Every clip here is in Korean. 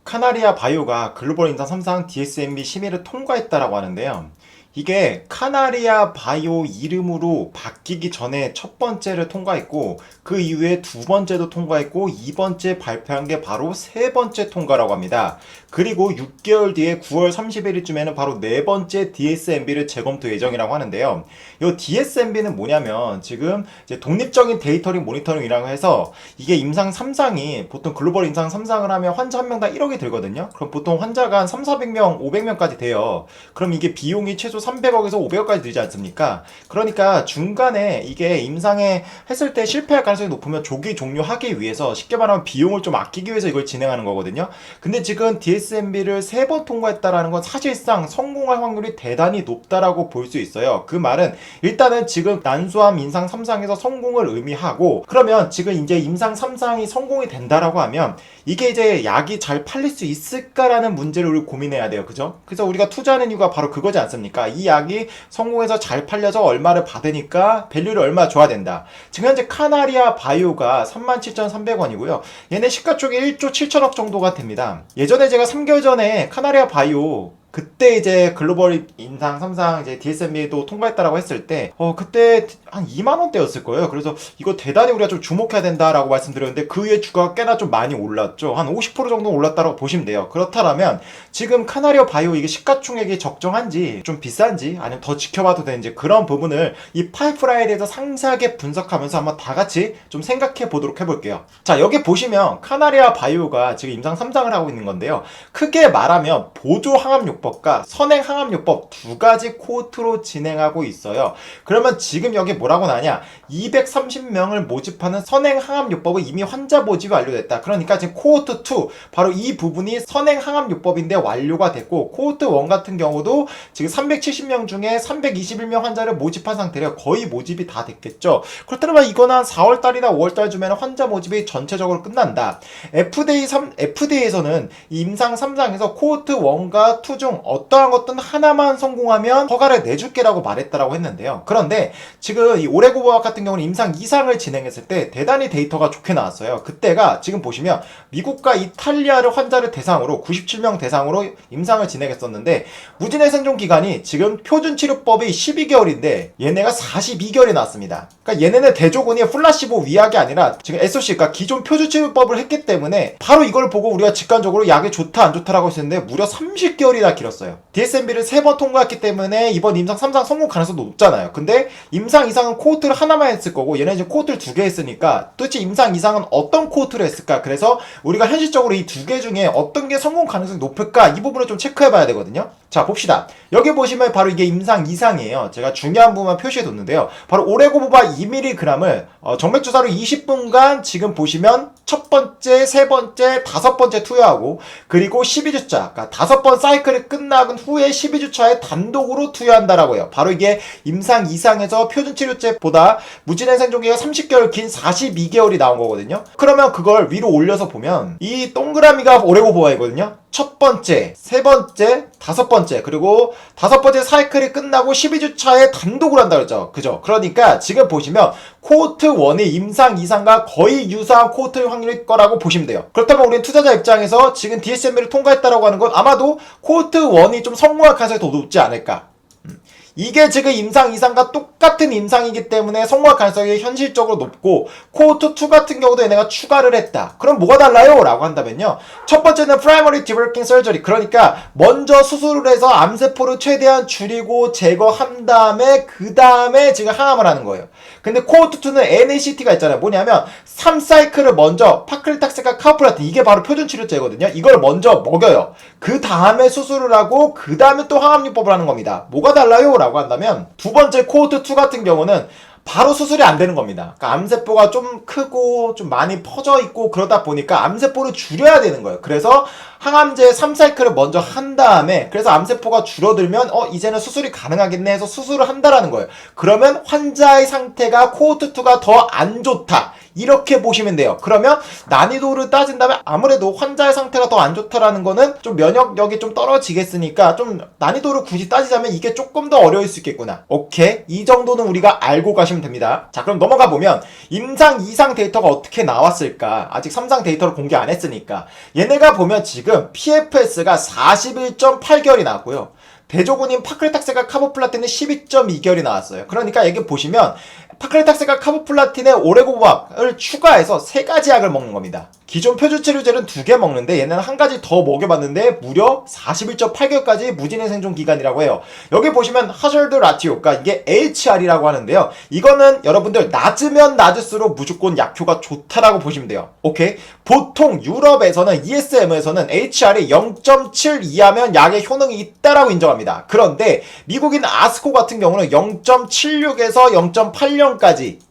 카나리아 바이오가 글로벌 임상 3상 DSMB 심의를 통과했다라고 하는데요. 이게 카나리아 바이오 이름으로 바뀌기 전에 첫 번째를 통과했고 그 이후에 두 번째도 통과했고 2번째 발표한 게 바로 세 번째 통과라고 합니다. 그리고 6개월 뒤에 9월 31일쯤에는 바로 네 번째 DSMB를 재검토 예정이라고 하는데요. 이 DSMB는 뭐냐면 지금 이제 독립적인 데이터링 모니터링이라고 해서 이게 임상 3상이 보통 글로벌 임상 3상을 하면 환자 한 명당 1억이 들거든요. 그럼 보통 환자가 한 3, 400명, 500명까지 돼요. 그럼 이게 비용이 최소 300억에서 500억까지 들지 않습니까? 그러니까 중간에 이게 임상에 했을 때 실패할 가능성이 높으면 조기 종료하기 위해서 쉽게 말하면 비용을 좀 아끼기 위해서 이걸 진행하는 거거든요. 근데 지금 DSMB를 3번 통과했다라는 건 사실상 성공할 확률이 대단히 높다라고 볼 수 있어요. 그 말은 일단은 지금 난소암 임상 3상에서 성공을 의미하고 그러면 지금 이제 임상 3상이 성공이 된다라고 하면 이게 이제 약이 잘 팔릴 수 있을까라는 문제를 우리 고민해야 돼요. 그죠? 그래서 우리가 투자하는 이유가 바로 그거지 않습니까? 이 약이 성공해서 잘 팔려서 얼마를 받으니까 밸류를 얼마 줘야 된다. 지금 현재 카나리아 바이오가 37,300원이고요. 얘네 시가총액 1조 7천억 정도가 됩니다. 예전에 제가 3개월 전에 카나리아 바이오 그때 이제 글로벌 임상 3상 이제 DSMB도 통과했다라고 했을 때 그때 한 2만 원대였을 거예요. 그래서 이거 대단히 우리가 좀 주목해야 된다라고 말씀드렸는데 그 후에 주가가 꽤나 좀 많이 올랐죠. 한 50% 정도 올랐다고 보시면 돼요. 그렇다면 지금 카나리아 바이오 이게 시가총액이 적정한지 좀 비싼지 아니면 더 지켜봐도 되는지 그런 부분을 이 파이프라인에 대해서 상세하게 분석하면서 한번 다 같이 좀 생각해 보도록 해볼게요. 자, 여기 보시면 카나리아 바이오가 지금 임상 3상을 하고 있는 건데요. 크게 말하면 보조 항암요법과 선행 항암요법 두 가지 코호트로 진행하고 있어요. 그러면 지금 여기 뭐라고 나냐? 230명을 모집하는 선행 항암요법은 이미 환자 모집이 완료됐다. 그러니까 지금 코호트 2 바로 이 부분이 선행 항암요법인데 완료가 됐고 코호트 1 같은 경우도 지금 370명 중에 321명 환자를 모집한 상태래요. 거의 모집이 다 됐겠죠. 그렇다면 이건 한 4월달이나 5월달쯤에는 환자 모집이 전체적으로 끝난다. FDA에서는 임상 3상에서 코호트 1과 2 중 어떠한 것든 하나만 성공하면 허가를 내줄게라고 말했다라고 했는데요. 그런데 지금 이 오레고보악 같은 경우는 임상 2상을 진행했을 때 대단히 데이터가 좋게 나왔어요. 그때가 지금 보시면 미국과 이탈리아를 환자를 대상으로 97명 대상으로 임상을 진행했었는데 무진의 생존 기간이 지금 표준치료법이 12개월인데 얘네가 42개월이 나왔습니다. 그러니까 얘네는 대조군이 플라시보 위약이 아니라 지금 SOC 그러니까 기존 표준치료법을 했기 때문에 바로 이걸 보고 우리가 직관적으로 약이 좋다 안 좋다라고 했었는데 무려 30개월이나 길었어요. DSMB를 3번 통과했기 때문에 이번 임상 3상 성공 가능성도 높잖아요. 근데 임상 2상은 코호트를 하나만 했을 거고 얘네 지금 코호트를 2개 했으니까 도대체 임상 2상은 어떤 코호트를 했을까? 그래서 우리가 현실적으로 이 2개 중에 어떤 게 성공 가능성이 높을까? 이 부분을 좀 체크해 봐야 되거든요. 자, 봅시다. 여기 보시면 바로 이게 임상 2상이에요. 제가 중요한 부분만 표시해 뒀는데요. 바로 오레고보바 2mg을 정맥주사로 20분간 지금 보시면 첫 번째, 세 번째, 다섯 번째 투여하고 그리고 12주차, 그러니까 5번 사이클이 끝나간 후에 12주차에 단독으로 투여한다라고 해요. 바로 이게 임상 2상에서 표준치료제보다 무진행 생존기가 30개월 긴 42개월이 나온 거거든요. 그러면 그걸 위로 올려서 보면 이 동그라미가 오레고보바이거든요. 첫 번째, 세 번째, 다섯 번째, 그리고 다섯 번째 사이클이 끝나고 12주차에 단독으로 한다 그랬죠. 그죠? 그러니까 지금 보시면 코호트 1이 임상 2상과 거의 유사한 코호트의 확률일 거라고 보시면 돼요. 그렇다면 우리는 투자자 입장에서 지금 DSMB를 통과했다라고 하는 건 아마도 코호트 1이 좀 성공할 가능성이 더 높지 않을까. 이게 지금 임상 2상과 똑같은 임상이기 때문에 성공할 가능성이 현실적으로 높고 코호트 2 같은 경우도 얘네가 추가를 했다. 그럼 뭐가 달라요? 라고 한다면요. 첫 번째는 프라이머리 디버킹 서저리 그러니까 먼저 수술을 해서 암세포를 최대한 줄이고 제거한 다음에 그 다음에 지금 항암을 하는 거예요. 근데 코호트 2는 NACT가 있잖아요. 뭐냐면 3사이클을 먼저 파클리탁스과 카우프라틴 이게 바로 표준치료제거든요. 이걸 먼저 먹여요. 그 다음에 수술을 하고 그 다음에 또 항암요법을 하는 겁니다. 뭐가 달라요? 라고 한다면 두 번째 코호트 2 같은 경우는 바로 수술이 안 되는 겁니다. 그러니까 암세포가 좀 크고 좀 많이 퍼져 있고 그러다 보니까 암세포를 줄여야 되는 거예요. 그래서 항암제 3사이클을 먼저 한 다음에 그래서 암세포가 줄어들면 이제는 수술이 가능하겠네 해서 수술을 한다라는 거예요. 그러면 환자의 상태가 코호트 2가 더 안 좋다. 이렇게 보시면 돼요. 그러면 난이도를 따진다면 아무래도 환자의 상태가 더 안 좋다라는 거는 좀 면역력이 좀 떨어지겠으니까 좀 난이도를 굳이 따지자면 이게 조금 더 어려울 수 있겠구나. 오케이. 이 정도는 우리가 알고 가시면 됩니다. 자, 그럼 넘어가 보면 임상 2상 데이터가 어떻게 나왔을까? 아직 3상 데이터를 공개 안 했으니까 얘네가 보면 지금 지금 PFS가 41.8개월이 나왔고요. 대조군인 파크레탁세가 카보플라틴은 12.2개월이 나왔어요. 그러니까 여기 보시면 파크레탁세가 카보플라틴의 오레고부박을 추가해서 3가지 약을 먹는 겁니다. 기존 표주치료제는 2개 먹는데 얘는 한 가지 더 먹여봤는데 무려 41.8개월까지 무진행 생존 기간이라고 해요. 여기 보시면 하절드 라티오가 이게 HR이라고 하는데요. 이거는 여러분들 낮으면 낮을수록 무조건 약효가 좋다라고 보시면 돼요. 오케이? 보통 유럽에서는 ESM에서는 HR이 0.7 이하면 약의 효능이 있다라고 인정합니다. 그런데 미국인 아스코 같은 경우는 0.76에서 0.80까지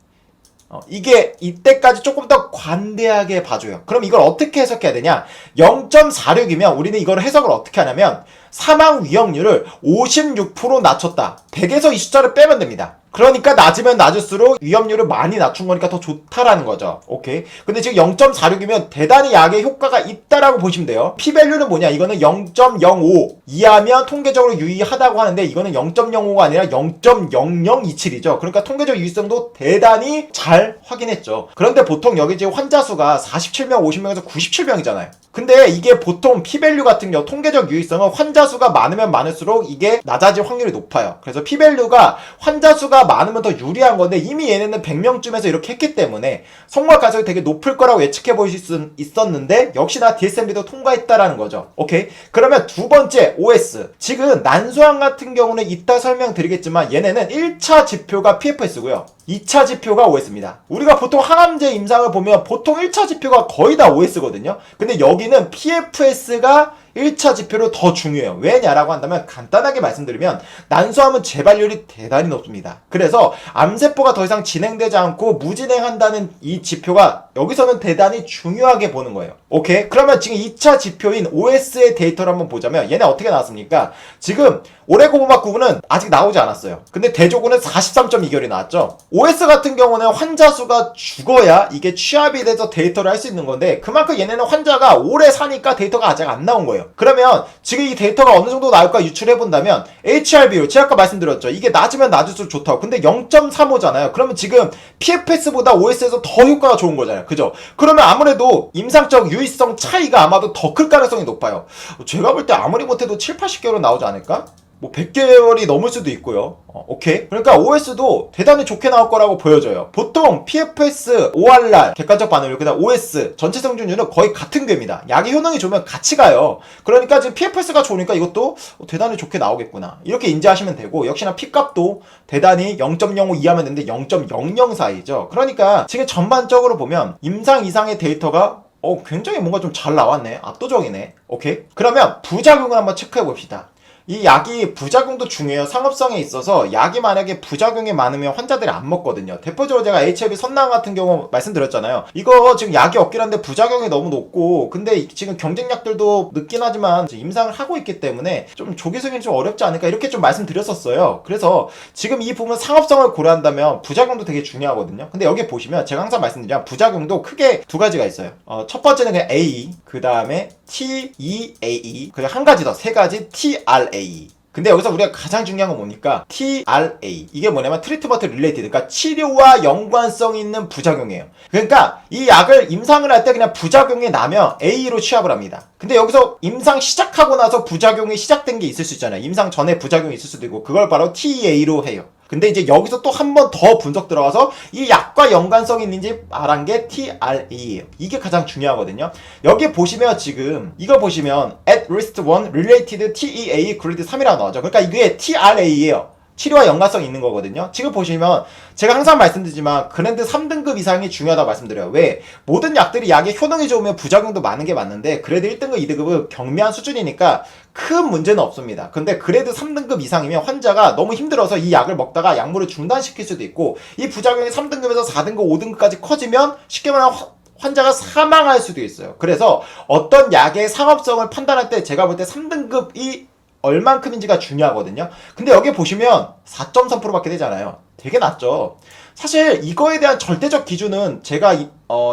이게 이때까지 조금 더 관대하게 봐줘요. 그럼 이걸 어떻게 해석해야 되냐? 0.46이면 우리는 이걸 해석을 어떻게 하냐면 사망 위험률을 56% 낮췄다. 100에서 이 숫자를 빼면 됩니다. 그러니까 낮으면 낮을수록 위험률을 많이 낮춘 거니까 더 좋다라는 거죠. 오케이. 근데 지금 0.46이면 대단히 약의 효과가 있다라고 보시면 돼요. P밸류는 뭐냐? 이거는 0.05 이하면 통계적으로 유의하다고 하는데 이거는 0.05가 아니라 0.0027이죠. 그러니까 통계적 유의성도 대단히 잘 확인했죠. 그런데 보통 여기 지금 환자 수가 47명, 50명에서 97명이잖아요. 근데 이게 보통 P밸류 같은 경우 통계적 유의성은 환자 수가 많으면 많을수록 이게 낮아질 확률이 높아요. 그래서 P밸류가 환자 수가 많으면 더 유리한 건데 이미 얘네는 100명쯤에서 이렇게 했기 때문에 성공 가능성이 되게 높을 거라고 예측해 보실 수 있었는데 역시나 DSMB도 통과했다라는 거죠. 오케이. 그러면 두 번째 OS. 지금 난소암 같은 경우는 이따 설명드리겠지만 얘네는 1차 지표가 PFS고요. 2차 지표가 OS입니다. 우리가 보통 항암제 임상을 보면 보통 1차 지표가 거의 다 OS거든요. 근데 여기는 PFS가 1차 지표로 더 중요해요. 왜냐라고 한다면 간단하게 말씀드리면 난소암은 재발률이 대단히 높습니다. 그래서 암세포가 더 이상 진행되지 않고 무진행한다는 이 지표가 여기서는 대단히 중요하게 보는 거예요. 오케이? 그러면 지금 2차 지표인 OS의 데이터를 한번 보자면 얘네 어떻게 나왔습니까? 지금 오레고부막구는 아직 나오지 않았어요. 근데 대조군은 43.2개월이 나왔죠. OS 같은 경우는 환자 수가 죽어야 이게 취합이 돼서 데이터를 할 수 있는 건데 그만큼 얘네는 환자가 오래 사니까 데이터가 아직 안 나온 거예요. 그러면 지금 이 데이터가 어느 정도 나올까 유출해 본다면 HR비율 제가 아까 말씀드렸죠. 이게 낮으면 낮을수록 좋다고. 근데 0.35잖아요. 그러면 지금 PFS보다 OS에서 더 효과가 좋은 거잖아요. 그죠? 그러면 아무래도 임상적 유의성 차이가 아마도 더 클 가능성이 높아요. 제가 볼 때 아무리 못해도 7, 80개월은 나오지 않을까? 뭐 100개월이 넘을 수도 있고요. 오케이. 그러니까 OS도 대단히 좋게 나올 거라고 보여져요. 보통 PFS, ORR, 객관적 반응률, 그다음 OS, 전체 생존율은 거의 같은 궤입니다. 약의 효능이 좋으면 같이 가요. 그러니까 지금 PFS가 좋으니까 이것도 대단히 좋게 나오겠구나. 이렇게 인지하시면 되고 역시나 P값도 대단히 0.05 이하면 되는데 0.004이죠. 그러니까 지금 전반적으로 보면 임상 이상의 데이터가 굉장히 뭔가 좀 잘 나왔네. 압도적이네. 오케이. 그러면 부작용을 한번 체크해 봅시다. 이 약이 부작용도 중요해요. 상업성에 있어서 약이 만약에 부작용이 많으면 환자들이 안 먹거든요. 대표적으로 제가 HIV 선낭 같은 경우 말씀드렸잖아요. 이거 지금 약이 없긴 한데 부작용이 너무 높고 근데 지금 경쟁약들도 늦긴 하지만 임상을 하고 있기 때문에 좀 조기 승인이 좀 어렵지 않을까 이렇게 좀 말씀드렸었어요. 그래서 지금 이 부분 상업성을 고려한다면 부작용도 되게 중요하거든요. 근데 여기 보시면 제가 항상 말씀드리면 부작용도 크게 두 가지가 있어요. 첫 번째는 그냥 A, 그 다음에 TEAE, 그리고 한 가지 더, 세 가지 TRA. 근데 여기서 우리가 가장 중요한 건 뭡니까? TRA. 이게 뭐냐면 트리트먼트 릴레이티드. 그러니까 치료와 연관성 있는 부작용이에요. 그러니까 이 약을 임상을 할 때 그냥 부작용이 나면 A로 취합을 합니다. 근데 여기서 임상 시작하고 나서 부작용이 시작된 게 있을 수 있잖아요. 임상 전에 부작용이 있을 수도 있고 그걸 바로 TEA로 해요. 근데 이제 여기서 또 한 번 더 분석 들어가서 이 약과 연관성이 있는지 말한 게 TRA예요. 이게 가장 중요하거든요. 여기 보시면 지금 이거 보시면 at least one related TEA 그레이드 3이라고 나오죠. 그러니까 이게 TRA예요. 치료와 연관성이 있는 거거든요. 지금 보시면 제가 항상 말씀드리지만 그랜드 3등급 이상이 중요하다고 말씀드려요. 왜? 모든 약들이 약의 효능이 좋으면 부작용도 많은 게 맞는데 그래드 1등급, 2등급은 경미한 수준이니까 큰 문제는 없습니다. 근데 그래드 3등급 이상이면 환자가 너무 힘들어서 이 약을 먹다가 약물을 중단시킬 수도 있고 이 부작용이 3등급에서 4등급, 5등급까지 커지면 쉽게 말하면 환자가 사망할 수도 있어요. 그래서 어떤 약의 상업성을 판단할 때 제가 볼 때 3등급이 얼만큼인지가 중요하거든요. 근데 여기 보시면 4.3%밖에 되잖아요. 되게 낮죠. 사실 이거에 대한 절대적 기준은 제가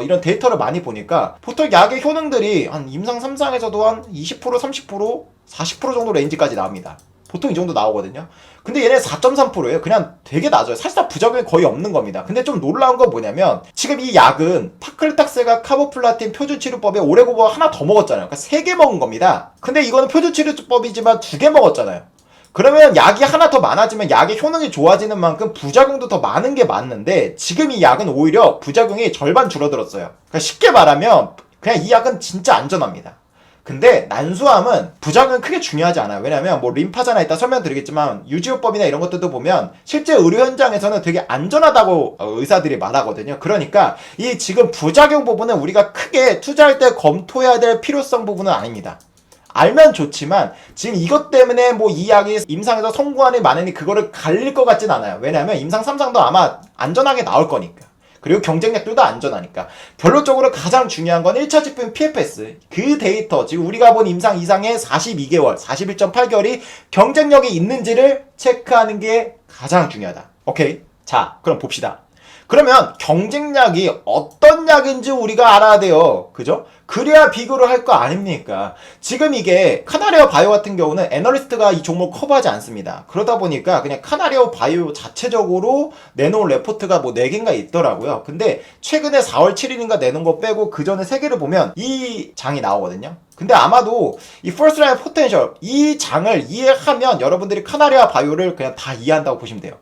이런 데이터를 많이 보니까 보통 약의 효능들이 한 임상 3상에서도 한 20%, 30%, 40% 정도 레인지까지 나옵니다. 보통 이 정도 나오거든요. 근데 얘네 4.3%예요. 그냥 되게 낮아요. 사실상 부작용이 거의 없는 겁니다. 근데 좀 놀라운 건 뭐냐면 지금 이 약은 파클락스가 카보플라틴 표준치료법에 오레고버 하나 더 먹었잖아요. 그러니까 3개 먹은 겁니다. 근데 이거는 표준치료법이지만 2개 먹었잖아요. 그러면 약이 하나 더 많아지면 약의 효능이 좋아지는 만큼 부작용도 더 많은 게 맞는데 지금 이 약은 오히려 부작용이 절반 줄어들었어요. 그러니까 쉽게 말하면 그냥 이 약은 진짜 안전합니다. 근데 난소암은 부작용은 크게 중요하지 않아요. 왜냐면 뭐 림파제나 이따 설명드리겠지만 유지요법이나 이런 것들도 보면 실제 의료 현장에서는 되게 안전하다고 의사들이 말하거든요. 그러니까 이 지금 부작용 부분은 우리가 크게 투자할 때 검토해야 될 필요성 부분은 아닙니다. 알면 좋지만 지금 이것 때문에 뭐 이 약이 임상에서 성공하는 많으니 그거를 갈릴 것 같진 않아요. 왜냐면 임상 3상도 아마 안전하게 나올 거니까. 그리고 경쟁력들도 안전하니까. 결론적으로 가장 중요한 건 1차 지표인 PFS. 그 데이터, 지금 우리가 본 임상 이상의 42개월, 41.8개월이 경쟁력이 있는지를 체크하는 게 가장 중요하다. 오케이? 자, 그럼 봅시다. 그러면 경쟁약이 어떤 약인지 우리가 알아야 돼요. 그죠? 그래야 비교를 할 거 아닙니까? 지금 이게 카나리오 바이오 같은 경우는 애널리스트가 이 종목을 커버하지 않습니다. 그러다 보니까 그냥 카나리오 바이오 자체적으로 내놓은 레포트가 뭐 4개인가 있더라고요. 근데 최근에 4월 7일인가 내놓은 거 빼고 그 전에 3개를 보면 이 장이 나오거든요. 근데 아마도 이 First Line Potential 이 장을 이해하면 여러분들이 카나리오 바이오를 그냥 다 이해한다고 보시면 돼요.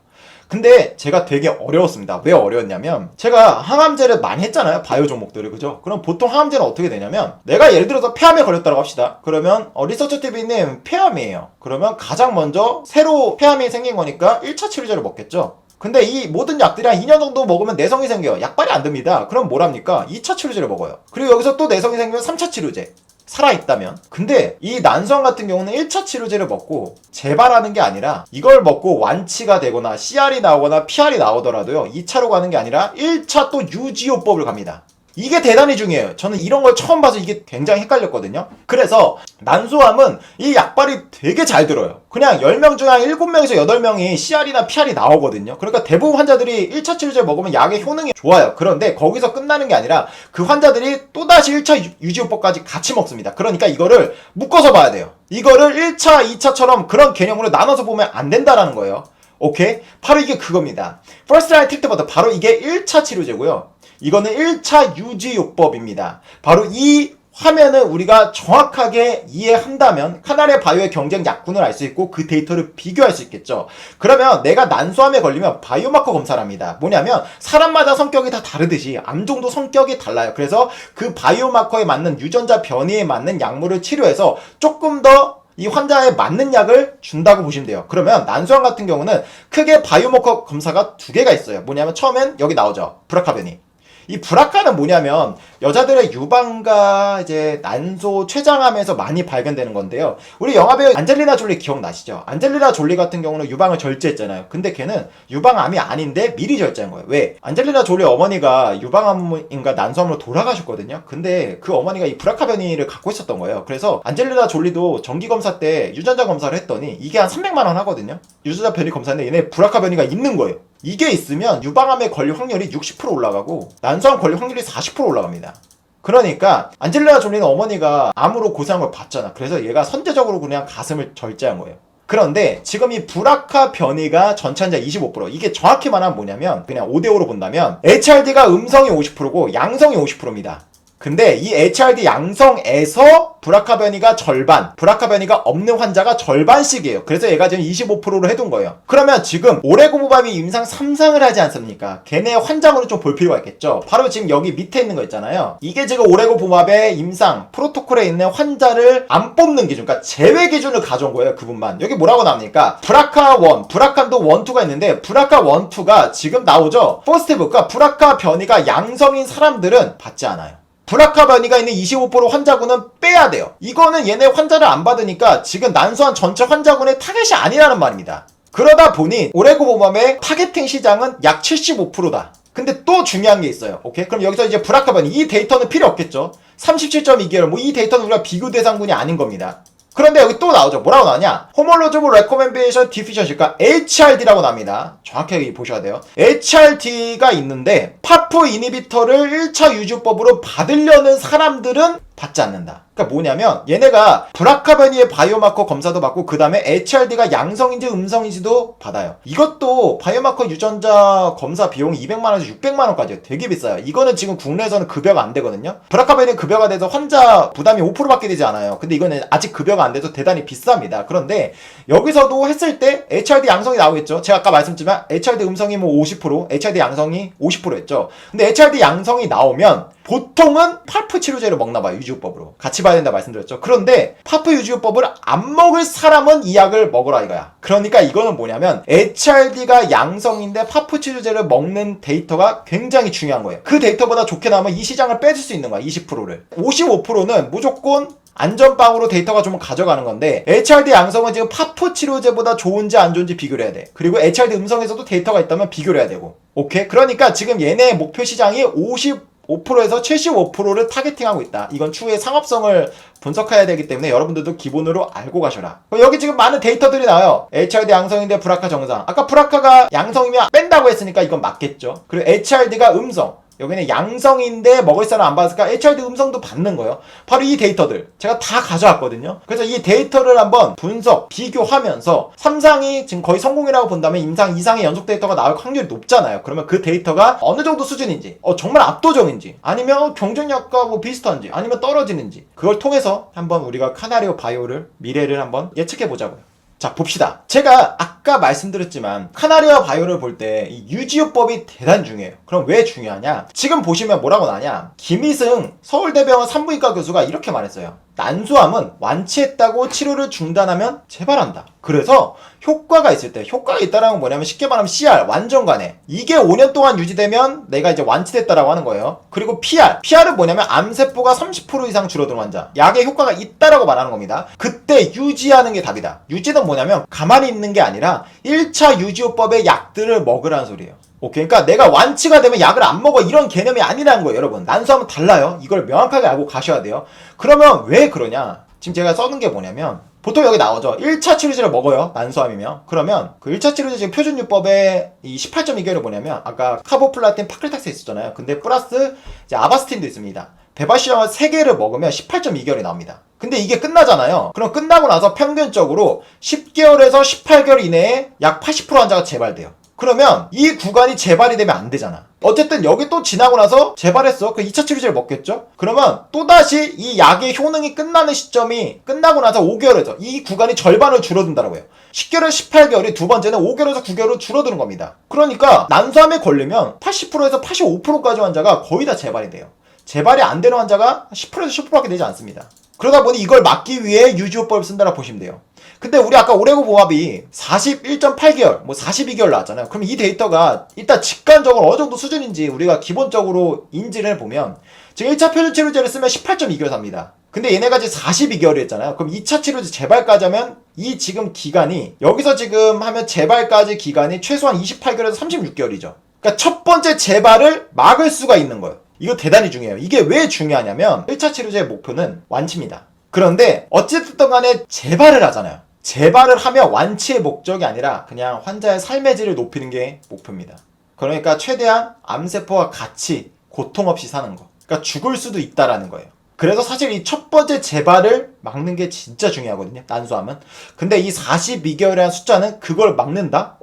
근데 제가 되게 어려웠습니다. 왜 어려웠냐면 제가 항암제를 많이 했잖아요. 바이오 종목들을. 그죠? 그럼 보통 항암제는 어떻게 되냐면 내가 예를 들어서 폐암에 걸렸다고 합시다. 그러면 리서치 TV님 폐암이에요. 그러면 가장 먼저 새로 폐암이 생긴 거니까 1차 치료제를 먹겠죠. 근데 이 모든 약들이 한 2년 정도 먹으면 내성이 생겨요. 약발이 안 됩니다. 그럼 뭐랍니까? 2차 치료제를 먹어요. 그리고 여기서 또 내성이 생기면 3차 치료제. 살아있다면. 근데 이 난소암 같은 경우는 1차 치료제를 먹고 재발하는 게 아니라 이걸 먹고 완치가 되거나 CR이 나오거나 PR이 나오더라도요 2차로 가는 게 아니라 1차 또 유지요법을 갑니다. 이게 대단히 중요해요. 저는 이런 걸 처음 봐서 이게 굉장히 헷갈렸거든요. 그래서 난소암은 이 약발이 되게 잘 들어요. 그냥 10명 중에 한 7명에서 8명이 CR이나 PR이 나오거든요. 그러니까 대부분 환자들이 1차 치료제 먹으면 약의 효능이 좋아요. 그런데 거기서 끝나는 게 아니라 그 환자들이 또다시 1차 유지요법까지 같이 먹습니다. 그러니까 이거를 묶어서 봐야 돼요. 이거를 1차, 2차처럼 그런 개념으로 나눠서 보면 안 된다라는 거예요. 오케이? 바로 이게 그겁니다. First Line Treatment 바로 이게 1차 치료제고요. 이거는 1차 유지요법입니다. 바로 이 화면을 우리가 정확하게 이해한다면 카나리오 바이오의 경쟁 약군을 알 수 있고 그 데이터를 비교할 수 있겠죠. 그러면 내가 난소암에 걸리면 바이오마커 검사를 합니다. 뭐냐면 사람마다 성격이 다 다르듯이 암종도 성격이 달라요. 그래서 그 바이오마커에 맞는 유전자 변이에 맞는 약물을 치료해서 조금 더 이 환자에 맞는 약을 준다고 보시면 돼요. 그러면 난소암 같은 경우는 크게 바이오마커 검사가 2개가 있어요. 뭐냐면 처음엔 여기 나오죠. 브라카 변이. 이 브라카는 뭐냐면 여자들의 유방과 이제 난소 췌장암에서 많이 발견되는 건데요. 우리 영화배우 안젤리나 졸리 기억나시죠? 안젤리나 졸리 같은 경우는 유방을 절제했잖아요. 근데 걔는 유방암이 아닌데 미리 절제한 거예요. 왜? 안젤리나 졸리 어머니가 유방암인가 난소암으로 돌아가셨거든요. 근데 그 어머니가 이 브라카 변이를 갖고 있었던 거예요. 그래서 안젤리나 졸리도 정기검사 때 유전자 검사를 했더니 이게 한 300만 원 하거든요. 유전자 변이 검사인데 얘네 브라카 변이가 있는 거예요. 이게 있으면 유방암에 걸릴 확률이 60% 올라가고 난소암 걸릴 확률이 40% 올라갑니다. 그러니까 안젤리나 졸리는 어머니가 암으로 고생한 걸 봤잖아. 그래서 얘가 선제적으로 그냥 가슴을 절제한 거예요. 그런데 지금 이 브라카 변이가 전체 환자 25%. 이게 정확히 말하면 뭐냐면 그냥 5대5로 본다면 HRD가 음성이 50%고 양성이 50%입니다. 근데 이 HRD 양성에서 브라카 변이가 절반, 브라카 변이가 없는 환자가 절반씩이에요. 그래서 얘가 지금 25%로 해둔 거예요. 그러면 지금 오레고보밥이 임상 3상을 하지 않습니까? 걔네 환자군을 좀 볼 필요가 있겠죠. 바로 지금 여기 밑에 있는 거 있잖아요. 이게 지금 오레고보밥의 임상 프로토콜에 있는 환자를 안 뽑는 기준, 그러니까 제외 기준을 가져온 거예요. 그분만. 여기 뭐라고 나옵니까? 브라카 1, 브라칸도 1, 2가 있는데 브라카 1, 2가 지금 나오죠. 포스티브, 그러니까 브라카 변이가 양성인 사람들은 받지 않아요. 브라카 변이가 있는 25% 환자군은 빼야 돼요. 이거는 얘네 환자를 안 받으니까 지금 난소암 전체 환자군의 타겟이 아니라는 말입니다. 그러다 보니 오레고보밥의 타겟팅 시장은 약 75%다. 근데 또 중요한 게 있어요. 오케이? 그럼 여기서 이제 브라카 변이, 이 데이터는 필요 없겠죠. 37.2개월, 뭐 이 데이터는 우리가 비교 대상군이 아닌 겁니다. 그런데 여기 또 나오죠. 뭐라고 나오냐? Homologous Recombination Deficiency, 그러니까 HRD라고 나옵니다. 정확하게 보셔야 돼요. HRD가 있는데 파프 이니비터를 1차 유지법으로 받으려는 사람들은 받지 않는다. 그러니까 뭐냐면 얘네가 브라카 변이의 바이오마커 검사도 받고 그 다음에 HRD가 양성인지 음성인지도 받아요. 이것도 바이오마커 유전자 검사 비용이 200만원에서 600만원까지 되게 비싸요. 이거는 지금 국내에서는 급여가 안 되거든요. 브라카 변이 급여가 돼서 환자 부담이 5% 받게 되지 않아요. 근데 이거는 아직 급여가 안 돼서 대단히 비쌉니다. 그런데 여기서도 했을 때 HRD 양성이 나오겠죠. 제가 아까 말씀드렸지만 HRD 음성이 뭐 50%, HRD 양성이 50% 했죠. 근데 HRD 양성이 나오면 보통은 파프 치료제를 먹나봐요. 유지요법으로 같이 봐야 된다 말씀드렸죠. 그런데 파프 유지요법을 안 먹을 사람은 이 약을 먹으라 이거야. 그러니까 이거는 뭐냐면 HRD가 양성인데 파프 치료제를 먹는 데이터가 굉장히 중요한 거예요. 그 데이터보다 좋게 나오면 이 시장을 빼줄 수 있는 거야. 20%를 55%는 무조건 안전빵으로 데이터가 좀 가져가는 건데 HRD 양성은 지금 파프 치료제보다 좋은지 안 좋은지 비교를 해야 돼. 그리고 HRD 음성에서도 데이터가 있다면 비교를 해야 되고. 오케이? 그러니까 지금 얘네 목표 시장이 55%에서 75%를 타겟팅하고 있다. 이건 추후에 상업성을 분석해야 되기 때문에 여러분들도 기본으로 알고 가셔라. 여기 지금 많은 데이터들이 나와요. HRD 양성인데 브라카 정상. 아까 브라카가 양성이면 뺀다고 했으니까 이건 맞겠죠. 그리고 HRD가 음성. 여기는 양성인데 먹을 사람 안 받았을까? HRD 음성도 받는 거예요. 바로 이 데이터들 제가 다 가져왔거든요. 그래서 이 데이터를 한번 분석, 비교하면서 3상이 지금 거의 성공이라고 본다면 임상 2상의 연속 데이터가 나올 확률이 높잖아요. 그러면 그 데이터가 어느 정도 수준인지, 정말 압도적인지, 아니면 경쟁력과 뭐 비슷한지, 아니면 떨어지는지, 그걸 통해서 한번 우리가 카나리오 바이오를 미래를 한번 예측해 보자고요. 자, 봅시다. 제가 아까 말씀드렸지만 카나리아 바이오를 볼 때 이 유지요법이 대단히 중요해요. 그럼 왜 중요하냐? 지금 보시면 뭐라고 나냐? 김희승 서울대병원 산부인과 교수가 이렇게 말했어요. 난소암은 완치했다고 치료를 중단하면 재발한다. 그래서 효과가 있을 때, 효과가 있다는 건 뭐냐면 쉽게 말하면 CR, 완전 관해. 이게 5년 동안 유지되면 내가 이제 완치됐다라고 하는 거예요. 그리고 PR은 뭐냐면 암세포가 30% 이상 줄어든 환자. 약의 효과가 있다라고 말하는 겁니다. 그때 유지하는 게 답이다. 유지는 뭐냐면 가만히 있는 게 아니라 1차 유지요법의 약들을 먹으라는 소리예요. 오케이. 그러니까 내가 완치가 되면 약을 안 먹어 이런 개념이 아니라는 거예요, 여러분. 난소암은 달라요. 이걸 명확하게 알고 가셔야 돼요. 그러면 왜 그러냐? 지금 제가 써놓은 게 뭐냐면 보통 여기 나오죠. 1차 치료제를 먹어요. 난소암이면. 그러면 그 1차 치료제 지금 표준요법의 이 18.2개월이 뭐냐면 아까 카보플라틴 파클렉타스 있었잖아요. 근데 플러스 이제 아바스틴도 있습니다. 베바시아만 3개를 먹으면 18.2개월이 나옵니다. 근데 이게 끝나잖아요. 그럼 끝나고 나서 평균적으로 10개월에서 18개월 이내에 약 80% 환자가 재발돼요. 그러면 이 구간이 재발이 되면 안 되잖아. 어쨌든 여기 또 지나고 나서 재발했어. 그 2차 치료제를 먹겠죠? 그러면 또다시 이 약의 효능이 끝나는 시점이 끝나고 나서 5개월에서 이 구간이 절반으로 줄어든다라고 해요. 10개월에서 18개월이 두 번째는 5개월에서 9개월로 줄어드는 겁니다. 그러니까 난소암에 걸리면 80%에서 85%까지 환자가 거의 다 재발이 돼요. 재발이 안 되는 환자가 10%에서 15%밖에 되지 않습니다. 그러다 보니 이걸 막기 위해 유지요법을 쓴다라 보시면 돼요. 근데 우리 아까 오레고보합이 41.8개월, 뭐 42개월 나왔잖아요. 그럼 이 데이터가 일단 직관적으로 어느 정도 수준인지 우리가 기본적으로 인지를 해보면 지금 1차 표준 치료제를 쓰면 18.2개월 삽니다. 근데 얘네가 지금 42개월이 했잖아요. 그럼 2차 치료제 재발까지 하면 이 지금 기간이 여기서 지금 하면 재발까지 기간이 최소한 28개월에서 36개월이죠. 그러니까 첫 번째 재발을 막을 수가 있는 거예요. 이거 대단히 중요해요. 이게 왜 중요하냐면 1차 치료제의 목표는 완치입니다. 그런데 어쨌든 간에 재발을 하잖아요. 재발을 하면 완치의 목적이 아니라 그냥 환자의 삶의 질을 높이는 게 목표입니다. 그러니까 최대한 암세포와 같이 고통 없이 사는 거. 그러니까 죽을 수도 있다라는 거예요. 그래서 사실 이 첫 번째 재발을 막는 게 진짜 중요하거든요. 난소암은. 근데 이 42개월이라는 숫자는 그걸 막는다?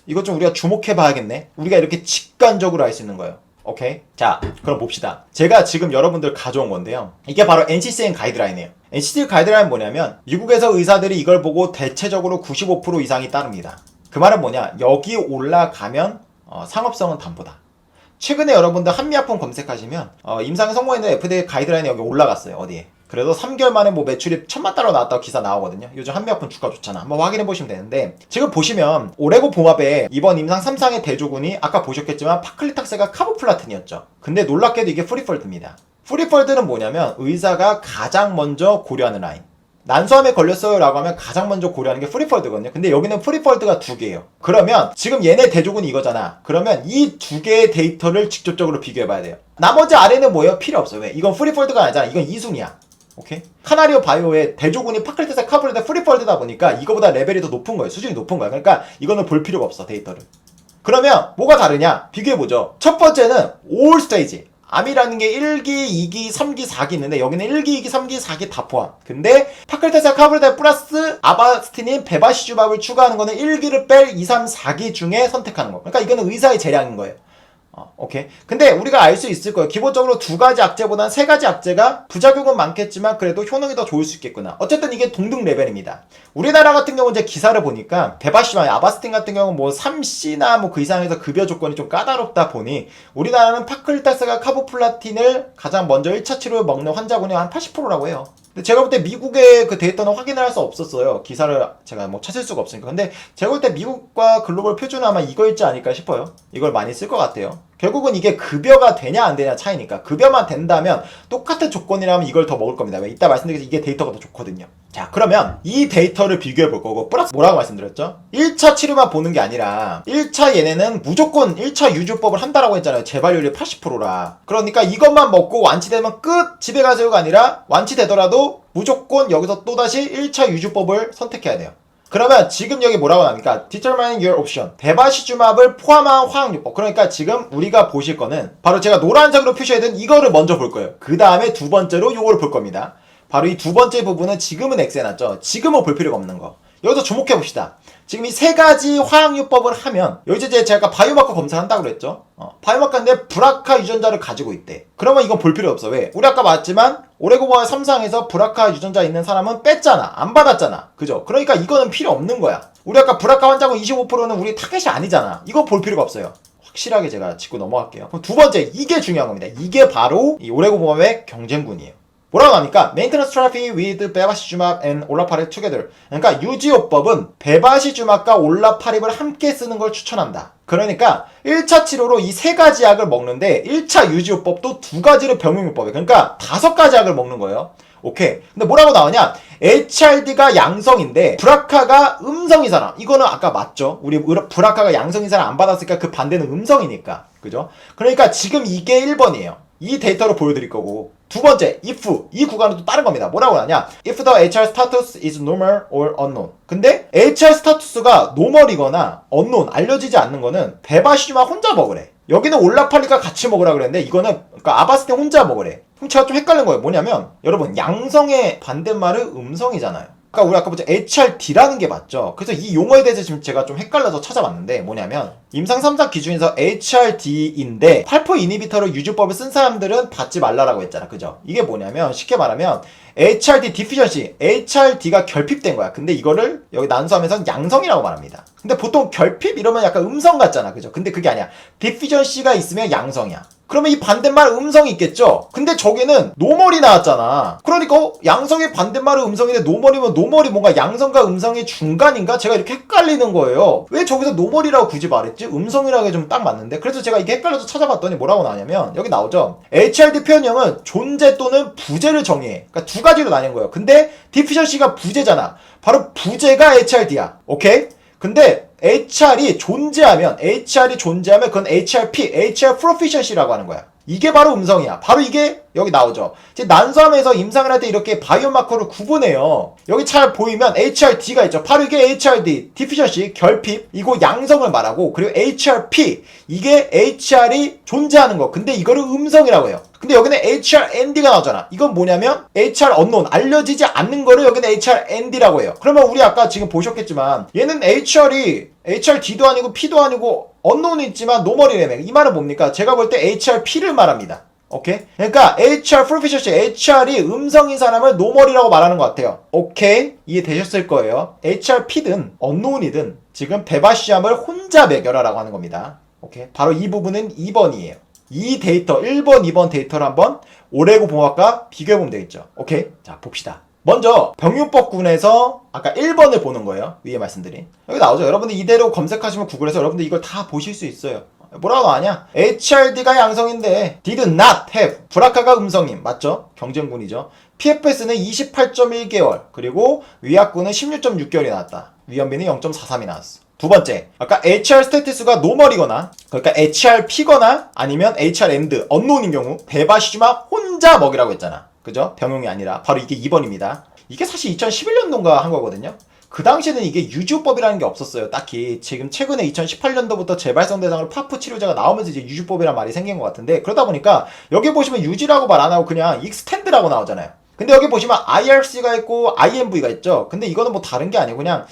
이거 좀 우리가 주목해 봐야겠네. 우리가 이렇게 직관적으로 알 수 있는 거예요. 오케이? 자, 그럼 봅시다. 제가 지금 여러분들 가져온 건데요. 이게 바로 NCCN 가이드라인이에요. NCCN 가이드라인 뭐냐면 미국에서 의사들이 이걸 보고 대체적으로 95% 이상이 따릅니다. 그 말은 뭐냐? 여기 올라가면 상업성은 담보다. 최근에 여러분들 한미약품 검색하시면 임상에 성공했는 FDA 가이드라인이 여기 올라갔어요. 어디에? 그래도 3개월 만에 뭐 매출이 1000만 달러 나왔다고 기사 나오거든요. 요즘 한미약품 주가 좋잖아. 한번 확인해 보시면 되는데 지금 보시면 오레고 봉합에 이번 임상 3상의 대조군이 아까 보셨겠지만 파클리탁스가 카보플라틴이었죠. 근데 놀랍게도 이게 프리폴드입니다. 프리폴드는 뭐냐면 의사가 가장 먼저 고려하는 라인. 난소암에 걸렸어요 라고 하면 가장 먼저 고려하는 게 프리폴드거든요. 근데 여기는 프리폴드가 2개예요. 그러면 지금 얘네 대조군이 이거잖아. 그러면 이 2개의 데이터를 직접적으로 비교해 봐야 돼요. 나머지 아래는 뭐예요? 필요 없어요. 왜? 이건 프리폴드가 아니잖아. 이건 2순위야. 오케이? 카나리오 바이오의 대조군이 파클리타스 카볼레다 프리폴드다 보니까 이거보다 레벨이 더 높은 거예요. 수준이 높은 거야. 그러니까 이거는 볼 필요가 없어, 데이터를. 그러면 뭐가 다르냐? 비교해보죠. 첫 번째는 올 스테이지. 암이라는 게 1기, 2기, 3기, 4기 있는데 여기는 1기, 2기, 3기, 4기 다 포함. 근데 파클테스와 카브르데 플러스 아바스틴인 베바시주밥을 추가하는 거는 1기를 뺄 2, 3, 4기 중에 선택하는 거. 그러니까 이거는 의사의 재량인 거예요. 오케이. 근데 우리가 알 수 있을 거예요. 기본적으로 2가지 악재보다는 3가지 악재가 부작용은 많겠지만 그래도 효능이 더 좋을 수 있겠구나. 어쨌든 이게 동등 레벨입니다. 우리나라 같은 경우는 이제 기사를 보니까 베바시마, 아바스틴 같은 경우는 뭐 3C나 뭐 그 이상에서 급여 조건이 좀 까다롭다 보니 우리나라는 파클타스가 카보플라틴을 가장 먼저 1차 치료를 먹는 환자군이 한 80%라고 해요. 근데 제가 볼 때 미국의 그 데이터는 확인을 할 수 없었어요. 기사를 제가 뭐 찾을 수가 없으니까. 근데 제가 볼 때 미국과 글로벌 표준은 아마 이거일지 않을까 싶어요. 이걸 많이 쓸 것 같아요. 결국은 이게 급여가 되냐 안 되냐 차이니까. 급여만 된다면 똑같은 조건이라면 이걸 더 먹을 겁니다. 왜? 이따 말씀드리겠지만 이게 데이터가 더 좋거든요. 자, 그러면 이 데이터를 비교해 볼 거고 플러스 뭐라고 말씀드렸죠? 1차 치료만 보는 게 아니라 1차 얘네는 무조건 1차 유주법을 한다라고 했잖아요. 재발률이 80%라. 그러니까 이것만 먹고 완치되면 끝! 집에 가세요가 아니라 완치되더라도 무조건 여기서 또다시 1차 유주법을 선택해야 돼요. 그러면 지금 여기 뭐라고 나옵니까? Determining your option. 베바시주맙을 포함한 화학요법. 그러니까 지금 우리가 보실 거는 바로 제가 노란색으로 표시해둔 이거를 먼저 볼 거예요. 그 다음에 두 번째로 요거를 볼 겁니다. 바로 이 두 번째 부분은 지금은 X해놨죠. 지금은 볼 필요가 없는 거. 여기서 주목해봅시다. 지금 이 3가지 화학요법을 하면 여기 이제 제가 바이오마커 검사한다고 그랬죠. 바이오마커인데 브라카 유전자를 가지고 있대. 그러면 이건 볼 필요 없어. 왜? 우리 아까 봤지만 오레고보아 3상에서 브라카 유전자 있는 사람은 뺐잖아. 안 받았잖아. 그죠? 그러니까 이거는 필요 없는 거야. 우리 아까 브라카 환자군 25%는 우리 타겟이 아니잖아. 이거 볼 필요가 없어요. 확실하게 제가 짚고 넘어갈게요. 그럼 두 번째, 이게 중요한 겁니다. 이게 바로 이 오레고보암의 경쟁군이에요. 뭐라고 합니까? Maintenance therapy with 베바시주맙 and 올라파립 together. 그러니까 유지요법은 베바시주맙과 올라파립을 함께 쓰는 걸 추천한다. 그러니까 1차 치료로 이 3가지 약을 먹는데 1차 유지요법도 2가지를 병용요법에 그러니까 5가지 약을 먹는 거예요. 오케이. 근데 뭐라고 나오냐? HRD가 양성인데 브라카가 음성인 사람. 이거는 아까 맞죠? 우리 브라카가 양성인 사람 안 받았으니까 그 반대는 음성이니까. 그죠? 그러니까 지금 이게 1번이에요. 이 데이터로 보여드릴 거고. 두 번째, if. 이 구간은 또 다른 겁니다. 뭐라고 하냐? If the HR status is normal or unknown. 근데 HR 스타투스가 노멀이거나 unknown, 알려지지 않는 거는 베바시주맙 혼자 먹으래. 여기는 올라팔리가 같이 먹으라 그랬는데 이거는 그러니까 아바스틴 혼자 먹으래. 그럼 제가 좀 헷갈린 거예요. 뭐냐면 여러분 양성의 반대말은 음성이잖아요. 그러니까 우리 아까 보자 HRD라는 게 맞죠. 그래서 이 용어에 대해서 지금 제가 좀 헷갈려서 찾아봤는데 뭐냐면 임상 3상 기준에서 HRD인데 8포 이니비터로 유주법을 쓴 사람들은 받지 말라라고 했잖아. 그죠? 이게 뭐냐면 쉽게 말하면 HRD 디피전시, HRD가 결핍된 거야. 근데 이거를 여기 난수하면서는 양성이라고 말합니다. 근데 보통 결핍 이러면 약간 음성 같잖아. 그죠? 근데 그게 아니야. 디피전시가 있으면 양성이야. 그러면 이 반대말 음성이 있겠죠? 근데 저기는 노멀이 나왔잖아. 그러니까 양성의 반대말은 음성인데 노멀이면 노멀이 뭔가 양성과 음성의 중간인가? 제가 이렇게 헷갈리는 거예요. 왜 저기서 노멀이라고 굳이 말했지? 음성이라고 해 좀 딱 맞는데? 그래서 제가 이게 헷갈려서 찾아봤더니 뭐라고 나오냐면 여기 나오죠. HRD 표현형은 존재 또는 부재를 정의해. 그러니까 2가지로 나뉜 거예요. 근데 디피션시가 부재잖아. 바로 부재가 HRD야. 오케이? 근데 HR이 존재하면 그건 HRP, HR Proficiency라고 하는 거야. 이게 바로 음성이야. 바로 이게 여기 나오죠. 이제 난소암에서 임상을 할 때 이렇게 바이오마커를 구분해요. 여기 잘 보이면 HRD가 있죠. 바로 이게 HRD, Deficiency, 결핍, 이거 양성을 말하고 그리고 HRP, 이게 HR이 존재하는 거. 근데 이거를 음성이라고 해요. 근데 여기는 HRND가 나오잖아. 이건 뭐냐면 HR unknown, 알려지지 않는 거를 여기는 HRND라고 해요. 그러면 우리 아까 지금 보셨겠지만 얘는 HRD도 아니고 P도 아니고 unknown이 있지만 노멀이라며. 이 말은 뭡니까? 제가 볼 때 HRP를 말합니다. 오케이? 그러니까 HR Proficiency, HR이 음성인 사람을 노멀이라고 말하는 것 같아요. 오케이? 이해되셨을 거예요. HRP든 unknown이든 지금 베바시암을 혼자 먹여라라고 하는 겁니다. 오케이? 바로 이 부분은 2번이에요. 이 데이터 1번, 2번 데이터를 한번 오레고보암과 비교해보면 되겠죠. 오케이? 자, 봅시다. 먼저 병용법군에서 아까 1번을 보는 거예요. 위에 말씀드린. 여기 나오죠. 여러분들 이대로 검색하시면 구글에서 여러분들 이걸 다 보실 수 있어요. 뭐라고 하냐? HRD가 양성인데 did not have 브라카가 음성임. 맞죠? 경쟁군이죠. PFS는 28.1개월 그리고 위약군은 16.6개월이 나왔다. 위험비는 0.43이 나왔어. 두 번째, 아까 HR 스테이터스가 노멀이거나 그러니까 HRP거나 아니면 HRND, 언노운인 경우 베바시주맙 혼자 먹이라고 했잖아. 그죠? 병용이 아니라 바로 이게 2번입니다. 이게 사실 2011년도인가 한 거거든요. 그 당시에는 이게 유주법이라는 게 없었어요. 딱히 지금 최근에 2018년도부터 재발성 대상으로 파프 치료제가 나오면서 이제 유주법이란 말이 생긴 것 같은데, 그러다 보니까 여기 보시면 유지라고 말 안 하고 그냥 익스텐드라고 나오잖아요. 근데 여기 보시면 IRC가 있고 IMV가 있죠. 근데 이거는 뭐 다른 게 아니고 그냥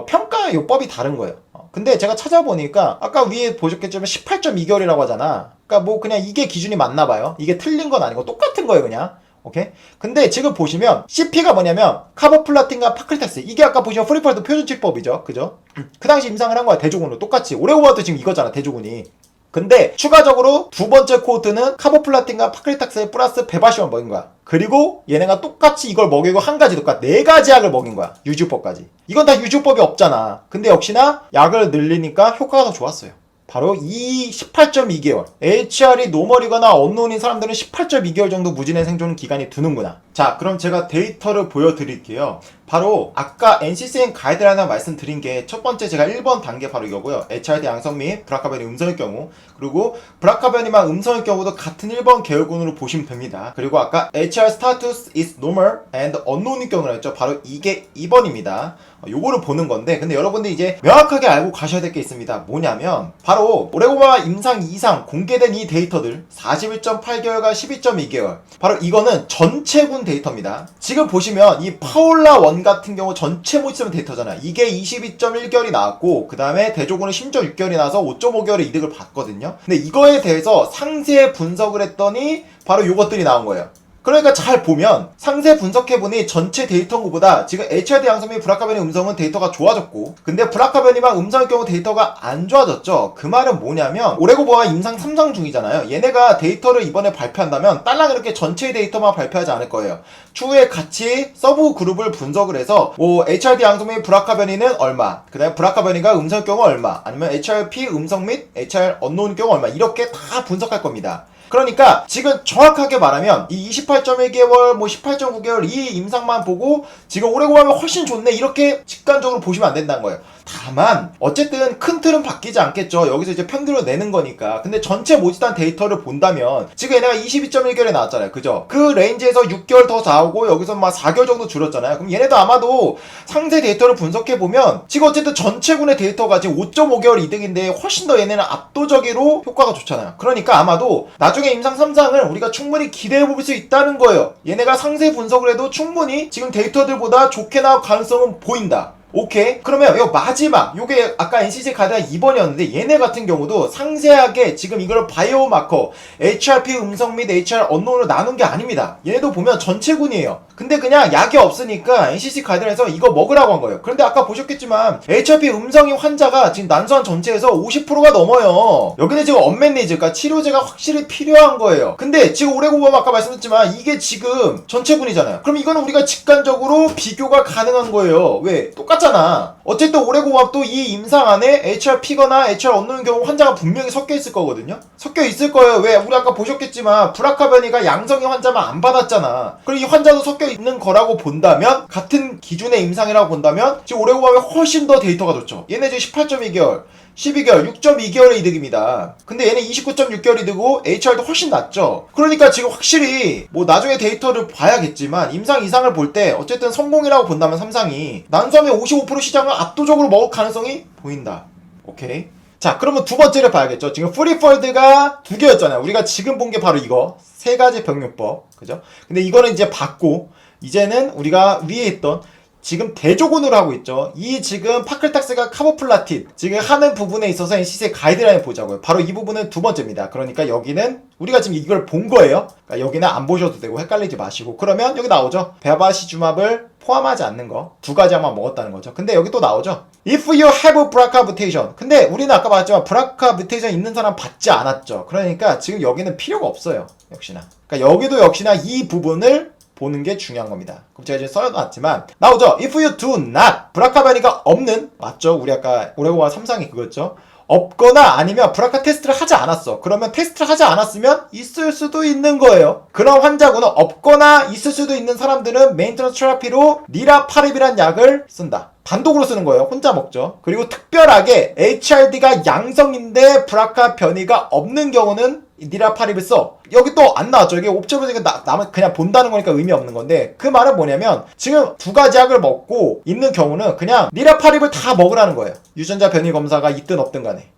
평가 요법이 다른 거예요. 근데 제가 찾아보니까 아까 위에 보셨겠지만 18.2개월이라고 하잖아. 그러니까 뭐 그냥 이게 기준이 맞나 봐요. 이게 틀린 건 아니고 똑같은 거예요, 그냥. 오케이? 근데 지금 보시면 CP가 뭐냐면 카보플라틴과 파클텍스, 이게 아까 보시면 프리펄드 표준치법이죠. 그죠? 그 당시 임상을 한 거야, 대조군으로. 똑같이. 오레고바도 지금 이거잖아, 대조군이. 근데 추가적으로 두 번째 코호트는 카보플라틴과 파클텍스에 플러스 베바시만 먹인 거야. 그리고 얘네가 똑같이 이걸 먹이고 한 가지 똑같 네 가지 약을 먹인 거야. 유주법까지. 이건 다 유주법이 없잖아. 근데 역시나 약을 늘리니까 효과가 더 좋았어요. 바로 이 18.2개월. HR이 노멀이거나 언노운인 사람들은 18.2개월 정도 무진의 생존 기간이 두는구나. 자, 그럼 제가 데이터를 보여드릴게요. 바로 아까 NCCN 가이드라인 말씀드린 게 첫 번째 제가 1번 단계 바로 이거고요. HRD 양성 및 브라카벤이 음성일 경우, 그리고 브라카벤이만 음성일 경우도 같은 1번 계열군으로 보시면 됩니다. 그리고 아까 HR status is normal and unknown일 경우라 했죠. 바로 이게 2번입니다. 요거를 보는 건데, 근데 여러분들이 이제 명확하게 알고 가셔야 될 게 있습니다. 뭐냐면 바로 오레고바 임상 이상 공개된 이 데이터들 41.8개월과 12.2개월, 바로 이거는 전체군 데이터입니다. 지금 보시면 이 파올라 1 같은 경우 전체 모집은 데이터잖아요. 이게 22.1개월이 나왔고, 그 다음에 대조군은 심지어 6개월이 나와서 5.5개월의 이득을 봤거든요. 근데 이거에 대해서 상세 분석을 했더니 바로 요것들이 나온 거예요. 그러니까 잘 보면 상세 분석해보니 전체 데이터인 것보다 지금 HRD 양성 및 브라카벤의 음성은 데이터가 좋아졌고, 근데 브라카벤이만 음성일 경우 데이터가 안 좋아졌죠. 그 말은 뭐냐면 오레고바와 임상 3상 중이잖아요. 얘네가 데이터를 이번에 발표한다면 딸랑 이렇게 전체 데이터만 발표하지 않을 거예요. 추후에 같이 서브 그룹을 분석을 해서 뭐 HRD 양성 및 브라카벤이는 얼마, 그 다음에 브라카벤이가 음성일 경우 얼마, 아니면 HRP 음성 및 HR 언노운일 경우 얼마, 이렇게 다 분석할 겁니다. 그러니까 지금 정확하게 말하면 이 28.1개월 뭐 18.9개월 이 임상만 보고 지금 오레고바면 훨씬 좋네 이렇게 직관적으로 보시면 안 된다는 거예요. 다만 어쨌든 큰 틀은 바뀌지 않겠죠. 여기서 이제 평균을 내는 거니까. 근데 전체 모집단 데이터를 본다면 지금 얘네가 22.1개월에 나왔잖아요. 그죠? 그 레인지에서 6개월 더 나오고 여기서 막 4개월 정도 줄었잖아요. 그럼 얘네도 아마도 상세 데이터를 분석해보면 지금 어쨌든 전체군의 데이터가 지금 5.5개월 이득인데 훨씬 더 얘네는 압도적으로 효과가 좋잖아요. 그러니까 아마도 나중에 임상 3상을 우리가 충분히 기대해볼 수 있다는 거예요. 얘네가 상세 분석을 해도 충분히 지금 데이터들보다 좋게 나올 가능성은 보인다. 오케이? 그러면 요 마지막 요게 아까 NCC 가이드가 2번이었는데 얘네 같은 경우도 상세하게 지금 이걸 바이오마커 HRP 음성 및 HR 언노운으로 나눈 게 아닙니다. 얘네도 보면 전체군이에요. 근데 그냥 약이 없으니까 NCC 가이드라인에서 이거 먹으라고 한 거예요. 그런데 아까 보셨겠지만 HRP 음성인 환자가 지금 난소암 전체에서 50%가 넘어요. 여기는 지금 언맨니즈, 그러니까 치료제가 확실히 필요한 거예요. 근데 지금 오레고바 아까 말씀드렸지만 이게 지금 전체군이잖아요. 그럼 이거는 우리가 직관적으로 비교가 가능한 거예요. 왜? 똑같잖아. 어쨌든 오레고밥도 이 임상 안에 HRP거나 HR 얻는 경우 환자가 분명히 섞여 있을 거거든요. 섞여 있을 거예요. 왜? 우리 아까 보셨겠지만 브라카벤이가 양성인 환자만 안 받았잖아. 그리고 이 환자도 섞여 있는 거라고 본다면, 같은 기준의 임상이라고 본다면 지금 오레고밥이 훨씬 더 데이터가 좋죠. 얘네 지금 18.2개월 12개월, 6.2개월의 이득입니다. 근데 얘는 29.6개월 이득이고 HR도 훨씬 낮죠. 그러니까 지금 확실히 뭐 나중에 데이터를 봐야겠지만 임상 이상을 볼 때 어쨌든 성공이라고 본다면 3상이 난소암의 55% 시장을 압도적으로 먹을 가능성이 보인다. 오케이. 자, 그러면 두 번째를 봐야겠죠. 지금 프리펄드가 두 개였잖아요. 우리가 지금 본 게 바로 이거 세 가지 병용법, 그죠? 근데 이거는 이제 봤고, 이제는 우리가 위에 있던 지금 대조군으로 하고 있죠. 이 지금 파클탁스가 카보플라틴 지금 하는 부분에 있어서 NCC의 가이드라인 보자고요. 바로 이 부분은 두 번째입니다. 그러니까 여기는 우리가 지금 이걸 본 거예요. 그러니까 여기는 안 보셔도 되고 헷갈리지 마시고, 그러면 여기 나오죠. 베바시주맙을 포함하지 않는 거 두 가지만 먹었다는 거죠. 근데 여기 또 나오죠. If you have BRCA mutation. 근데 우리는 아까 봤지만 BRCA mutation 있는 사람 받지 않았죠. 그러니까 지금 여기는 필요가 없어요. 역시나. 그러니까 여기도 역시나 이 부분을 보는 게 중요한 겁니다. 그럼 제가 이제 써놨지만 나오죠. If you do not, 브라카바니가 없는, 맞죠? 우리 아까 오레고바 3상이 그거였죠. 없거나 아니면 브라카 테스트를 하지 않았어. 그러면 테스트를 하지 않았으면 있을 수도 있는 거예요. 그런 환자군은 없거나 있을 수도 있는 사람들은 메인터넌스 테라피로 니라파립이란 약을 쓴다. 단독으로 쓰는 거예요. 혼자 먹죠. 그리고 특별하게 HRD가 양성인데 브라카 변이가 없는 경우는 니라파립을 써. 여기 또 안 나왔죠. 이게 옵저버니까 남은 그냥 본다는 거니까 의미 없는 건데, 그 말은 뭐냐면 지금 두 가지 약을 먹고 있는 경우는 그냥 니라파립을 다 먹으라는 거예요. 유전자 변이 검사가 있든 없든 간에.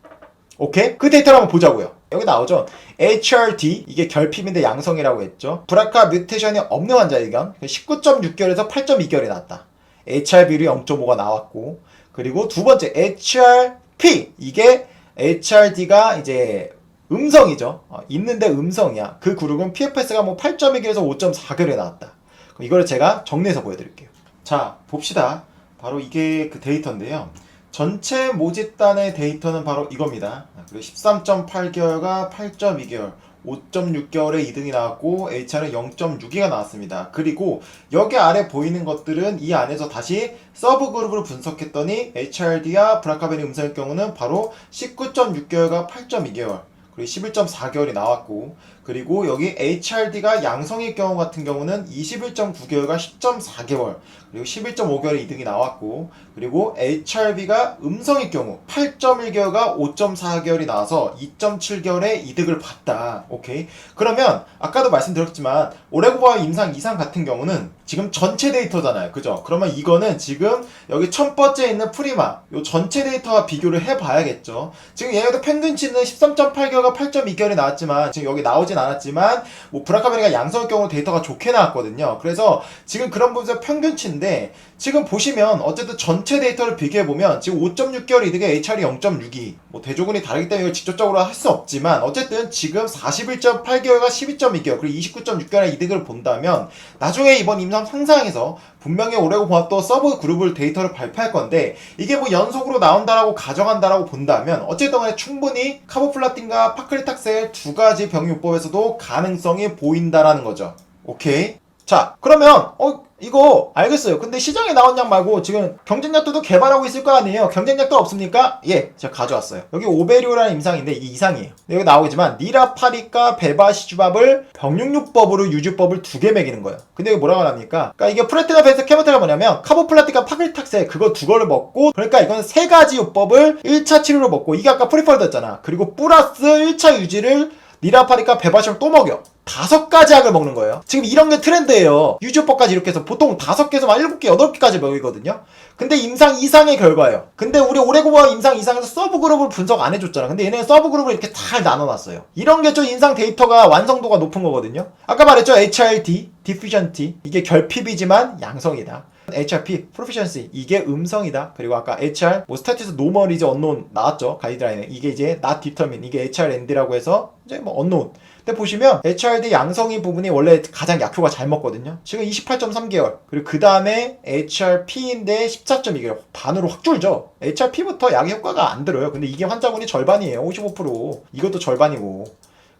오케이? 그 데이터를 한번 보자고요. 여기 나오죠. HRD, 이게 결핍인데 양성이라고 했죠. 브라카 뮤테이션이 없는 환자의 경우 19.6개월에서 8.2개월이 나왔다. HRB율이 0.5가 나왔고, 그리고 두 번째 HRP, 이게 HRD가 이제 음성이죠. 있는데 음성이야. 그 그룹은 PFS가 뭐 8.2개에서 5.4개월에 나왔다. 이거를 제가 정리해서 보여드릴게요. 자, 봅시다. 바로 이게 그 데이터인데요. 전체 모집단의 데이터는 바로 이겁니다. 그리고 13.8개월과 8.2개월, 5.6개월에 2등이 나왔고 HR은 0.6가 나왔습니다. 그리고 여기 아래 보이는 것들은 이 안에서 다시 서브 그룹으로 분석했더니 HRD와 브라카베니 음성의 경우는 바로 19.6개월과 8.2개월, 그리고 11.4개월이 나왔고, 그리고 여기 HRD가 양성일 경우 같은 경우는 21.9개월과 10.4개월, 그리고 11.5개월에 2등이 나왔고, 그리고 HRB가 음성일 경우 8.1개월과 5.4개월이 나와서 2.7개월에 이득을 봤다. 오케이. 그러면 아까도 말씀드렸지만 오레고바와 임상 이상 같은 경우는 지금 전체 데이터잖아요. 그죠? 그러면 이거는 지금 여기 첫 번째 있는 프리마 요 전체 데이터와 비교를 해봐야겠죠. 지금 얘네도 평균치는 13.8개월과 8.2개월이 나왔지만 지금 여기 나오진 않았지만 뭐 브라카베니가 양성일 경우 데이터가 좋게 나왔거든요. 그래서 지금 그런 부분에서 평균치인데 지금 보시면 어쨌든 전체 데이터를 비교해보면 지금 5.6개월 이득에 HR이 0.62, 뭐 대조군이 다르기 때문에 이걸 직접적으로 할 수 없지만 어쨌든 지금 41.8개월과 12.2개월 그리고 29.6개월의 이득을 본다면 나중에 이번 임상 상상에서 분명히 오레고공학도 서브 그룹을 데이터를 발표할 건데 이게 뭐 연속으로 나온다라고 가정한다라고 본다면 어쨌든 간에 충분히 카보플라틴과 파클리탁셀 두 가지 병용법에서도 가능성이 보인다라는 거죠. 오케이. 자, 그러면 이거 알겠어요. 근데 시장에 나온 약 말고 지금 경쟁약들도 개발하고 있을 거 아니에요. 경쟁약도 없습니까? 예, 제가 가져왔어요. 여기 오베리오라는 임상인데 이게 이상이에요. 여기 나오겠지만 니라파립과 베바시주밥을 병육요법으로 유주법을 두 개 매기는 거예요. 근데 이게 뭐라고 합니까? 그러니까 이게 프레티나 베스 케모테가 뭐냐면 카보플라틴과 파클리탁셀 그거 두 거를 먹고, 그러니까 이건 세 가지 요법을 1차 치료로 먹고, 이게 아까 프리펄드였잖아. 그리고 플러스 1차 유지를 니라파립과 베바시를 또 먹여. 5가지 약을 먹는 거예요. 지금 이런 게 트렌드예요. 유주법까지 이렇게 해서 보통 5개에서 막 7개, 8개까지 먹이거든요. 근데 임상 이상의 결과예요. 근데 우리 오레고바 임상 이상에서 서브 그룹을 분석 안 해줬잖아. 근데 얘네는 서브 그룹을 이렇게 잘 나눠놨어요. 이런 게 좀 임상 데이터가 완성도가 높은 거거든요. 아까 말했죠. HRD, Deficiency. 이게 결핍이지만 양성이다. HRP, Proficiency. 이게 음성이다. 그리고 아까 HR, 뭐 스태티스 노멀 이제 언노운 나왔죠. 가이드라인에. 이게 이제 not determined. 이게 HRND라고 해서 이제 뭐 언노운. 근데 보시면 HRD 양성인 부분이 원래 가장 약효가 잘 먹거든요. 지금 28.3개월. 그리고 그 다음에 HRP인데 14.2개월. 반으로 확 줄죠. HRP부터 약의 효과가 안 들어요. 근데 이게 환자군이 절반이에요. 55%. 이것도 절반이고.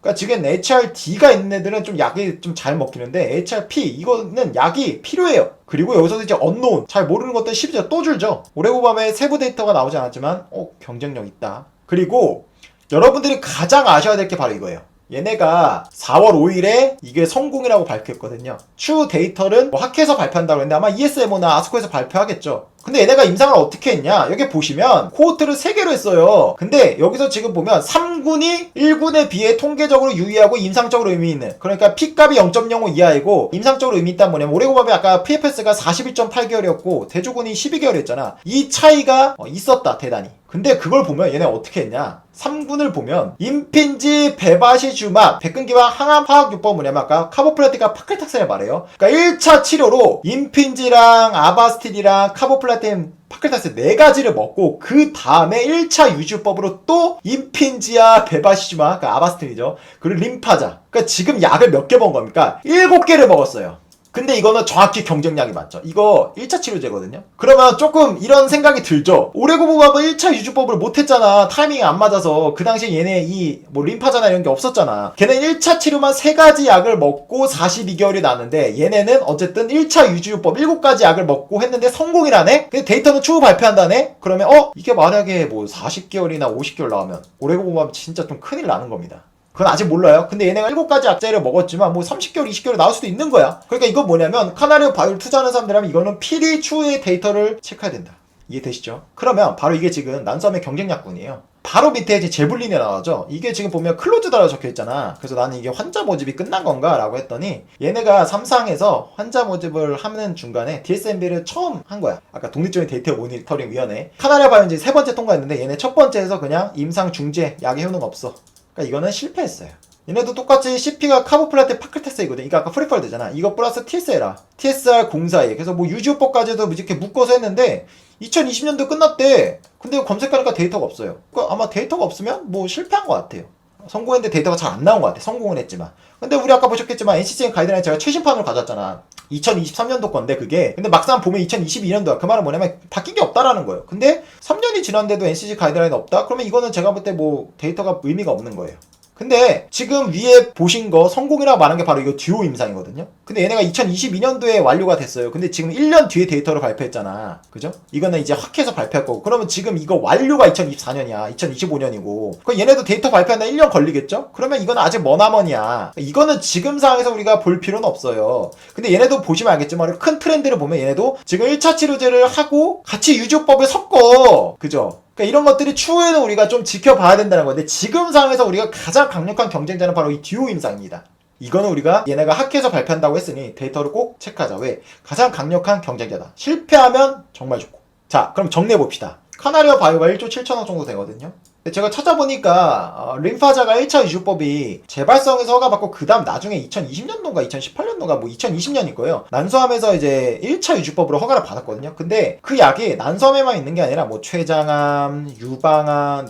그러니까 지금 HRD가 있는 애들은 좀 약이 좀 잘 먹히는데 HRP 이거는 약이 필요해요. 그리고 여기서도 이제 언노운 잘 모르는 것들 심지어 또 줄죠. 오레고밤의 세부 데이터가 나오지 않았지만 경쟁력 있다. 그리고 여러분들이 가장 아셔야 될 게 바로 이거예요. 얘네가 4월 5일에 이게 성공이라고 발표했거든요. 추후 데이터는 뭐 학회에서 발표한다고 했는데 아마 ESMO나 아스코에서 발표하겠죠. 근데 얘네가 임상을 어떻게 했냐? 여기 보시면 코호트를 3개로 했어요. 근데 여기서 지금 보면 3군이 1군에 비해 통계적으로 유의하고 임상적으로 의미 있는, 그러니까 P값이 0.05 이하이고 임상적으로 의미 있다는 뭐냐면 오레고밤에 아까 PFS가 41.8개월이었고 대조군이 12개월이었잖아. 이 차이가 있었다 대단히. 근데 그걸 보면 얘네 어떻게 했냐? 3군을 보면 임핀지, 베바시주맙, 백근기와 항암 화학요법 뭐냐면 아까 카보플라틴과 파클리탁셀을 말해요. 그러니까 1차 치료로 임핀지랑 아바스틸이랑 카보플라틴, 파클리탁셀 4가지를 먹고 그 다음에 1차 유지법으로 또 임핀지와 베바시주맙, 그러니까 아바스틸이죠. 그리고 림파자. 그러니까 지금 약을 몇 개 먹은 겁니까? 7개를 먹었어요. 근데 이거는 정확히 경쟁량이 맞죠. 이거 1차 치료제거든요. 그러면 조금 이런 생각이 들죠. 오레고보밥은 1차 유주법을 못했잖아. 타이밍이 안 맞아서. 그 당시에 얘네 이 뭐 림파자나 이런 게 없었잖아. 걔는 1차 치료만 3가지 약을 먹고 42개월이 나는데 얘네는 어쨌든 1차 유주법 7가지 약을 먹고 했는데 성공이라네? 근데 데이터는 추후 발표한다네? 그러면 이게 만약에 뭐 40개월이나 50개월 나오면 오레고보밥 진짜 좀 큰일 나는 겁니다. 그건 아직 몰라요. 근데 얘네가 7가지 약제를 먹었지만 뭐 30개월, 20개월 나올 수도 있는 거야. 그러니까 이건 뭐냐면 카나리오 바이오를 투자하는 사람들이라면 이거는 필히 추후의 데이터를 체크해야 된다. 이해되시죠? 그러면 바로 이게 지금 난썸의 경쟁약군이에요. 바로 밑에 이제 제블린이 나오죠. 이게 지금 보면 클로즈다라고 적혀있잖아. 그래서 나는 이게 환자 모집이 끝난 건가? 라고 했더니 얘네가 삼상에서 환자 모집을 하는 중간에 DSMB를 처음 한 거야. 아까 독립적인 데이터 모니터링 위원회. 카나리아 바이오 이제 세 번째 통과했는데 얘네 첫 번째에서 그냥 임상 중재, 약의 효능 없어. 그러니까 이거는 실패했어요. 얘네도 똑같이 CP가 카보플라테 파클테스이거든. 이거 아까 프리펄드잖아. 이거 플러스 TSLA, TSR042. 그래서 뭐 유지호법까지도 이렇게 묶어서 했는데 2020년도 끝났대. 근데 검색하니까 데이터가 없어요. 그러니까 아마 데이터가 없으면 뭐 실패한 것 같아요. 성공했는데 데이터가 잘 안 나온 것 같아. 성공은 했지만. 근데 우리 아까 보셨겠지만 NCCN 가이드라인 제가 최신판으로 가져왔잖아. 2023년도 건데 그게. 근데 막상 보면 2022년도야. 그 말은 뭐냐면 바뀐 게 없다라는 거예요. 근데 3년이 지났는데도 NCC 가이드라인 없다? 그러면 이거는 제가 볼 때 뭐 데이터가 의미가 없는 거예요. 근데 지금 위에 보신 거 성공이라고 말한 게 바로 이거 듀오 임상이거든요. 근데 얘네가 2022년도에 완료가 됐어요. 근데 지금 1년 뒤에 데이터를 발표했잖아. 그죠? 이거는 이제 확해서 발표할 거고. 그러면 지금 이거 완료가 2024년이야. 2025년이고. 그럼 얘네도 데이터 발표하는데 1년 걸리겠죠? 그러면 이건 아직 머나먼이야. 이거는 지금 상황에서 우리가 볼 필요는 없어요. 근데 얘네도 보시면 알겠지만 큰 트렌드를 보면 얘네도 지금 1차 치료제를 하고 같이 유지호법을 섞어. 그죠? 그러니까 이런 것들이 추후에는 우리가 좀 지켜봐야 된다는 건데 지금 상황에서 우리가 가장 강력한 경쟁자는 바로 이 듀오 임상입니다. 이거는 우리가 얘네가 학회에서 발표한다고 했으니 데이터를 꼭 체크하자. 왜? 가장 강력한 경쟁자다. 실패하면 정말 좋고. 자, 그럼 정리해봅시다. 카나리아 바이오가 1조 7천억 정도 되거든요. 제가 찾아보니까 림파자가 1차 유주법이 재발성에서 허가받고 그 다음 나중에 2020년도인가 2018년도인가 뭐 2020년일 거예요. 난소암에서 이제 1차 유주법으로 허가를 받았거든요. 근데 그 약이 난소암에만 있는 게 아니라 뭐 췌장암, 유방암,